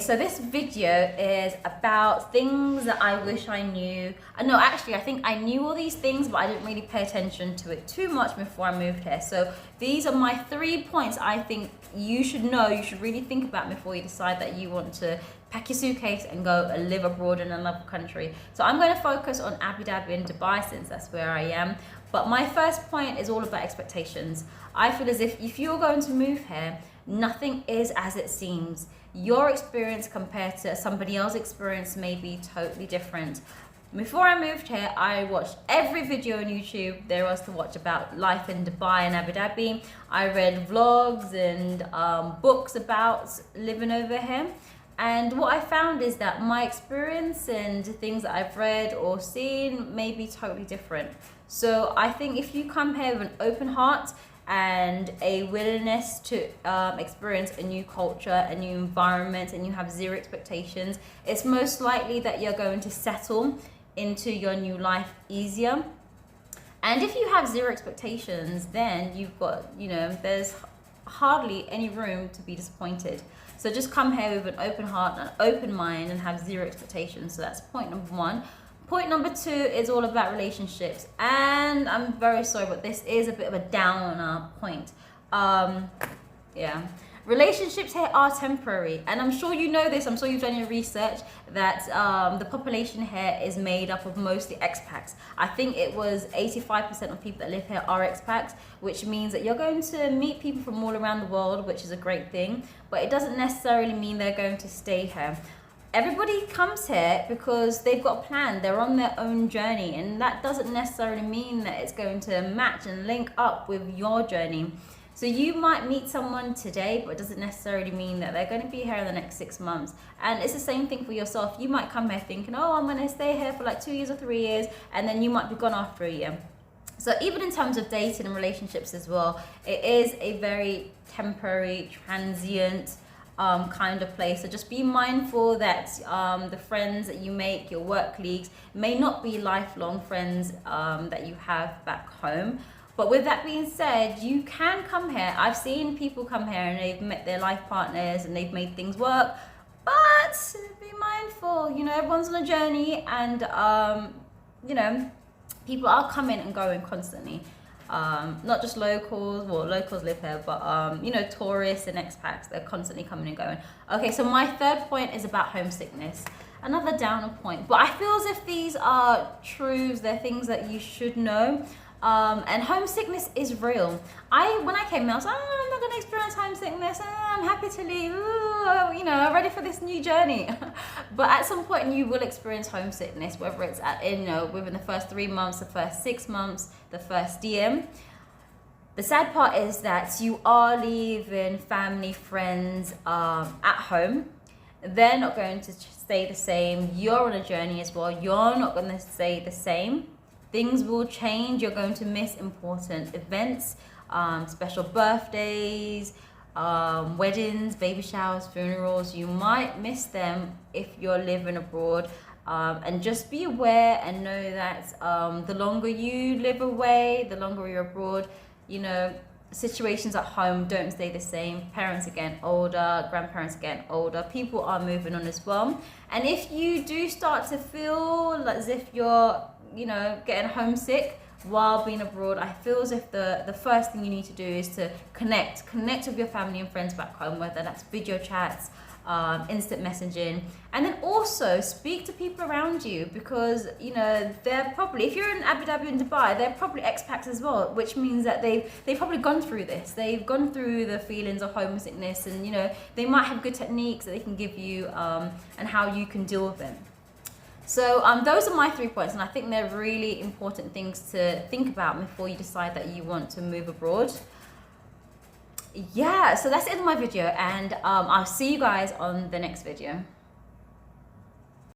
So this video is about things that I wish I knew. No, actually, I think I knew all these things, but I didn't really pay attention to it too much before I moved here. So these are my 3 points I think you should know, you should really think about before you decide that you want to pack your suitcase and go live abroad in another country. So I'm going to focus on Abu Dhabi and Dubai since that's where I am. But my first point is all about expectations. I feel as if you're going to move here, nothing is as it seems. Your experience compared to somebody else's experience may be totally different. Before I moved here, I watched every video on YouTube there was to watch about life in Dubai and Abu Dhabi. I read vlogs and books about living over here. And what I found is that my experience and things that I've read or seen may be totally different. So I think if you come here with an open heart and a willingness to experience a new culture, a new environment, and you have zero expectations, it's most likely that you're going to settle into your new life easier. And if you have zero expectations, then you've got, there's hardly any room to be disappointed. So just come here with an open heart, an open mind, and have zero expectations. So that's point number 1. Point number 2 is all about relationships, and I'm very sorry, but this is a bit of a downer point. Relationships here are temporary, and I'm sure you know this. I'm sure you've done your research that the population here is made up of mostly expats. I think it was 85% of people that live here are expats, which means that you're going to meet people from all around the world, which is a great thing, but it doesn't necessarily mean they're going to stay here. Everybody comes here because they've got a plan, they're on their own journey, and that doesn't necessarily mean that it's going to match and link up with your journey. So you might meet someone today, but it doesn't necessarily mean that they're going to be here in the next 6 months. And it's the same thing for yourself. You might come here thinking, oh, I'm going to stay here for like 2 years or 3 years, and then you might be gone after a year. So even in terms of dating and relationships as well, it is a very temporary, transient kind of place. So just be mindful that the friends that you make, your work colleagues, may not be lifelong friends that you have back home. But with that being said, you can come here. I've seen people come here and they've met their life partners and they've made things work. But be mindful, everyone's on a journey, and people are coming and going constantly. Not just locals, well, locals live here, but tourists and expats, they're constantly coming and going. Okay, so my 3rd point is about homesickness. Another downer point, but I feel as if these are truths, they're things that you should know. And homesickness is real. When I came here, I was like, I'm not gonna experience homesickness. I'm happy to leave. Ooh, ready for this new journey. But at some point, you will experience homesickness, whether it's within the first 3 months, the first 6 months, the first year. The sad part is that you are leaving family, friends at home. They're not going to stay the same. You're on a journey as well. You're not going to stay the same. Things will change. You're going to miss important events, special birthdays, weddings, baby showers, funerals. You might miss them if you're living abroad. And just be aware and know that the longer you live away, the longer you're abroad, situations at home don't stay the same. Parents are getting older, grandparents are getting older, people are moving on as well. And if you do start to feel as if you're getting homesick while being abroad, I feel as if the first thing you need to do is to connect with your family and friends back home, whether that's video chats, instant messaging, and then also speak to people around you, because they're probably, if you're in Abu Dhabi and Dubai, they're probably expats as well, which means that they've probably gone through this. They've gone through the feelings of homesickness, and they might have good techniques that they can give you and how you can deal with them. So those are my 3 points, and I think they're really important things to think about before you decide that you want to move abroad. Yeah, so that's it in my video, and I'll see you guys on the next video.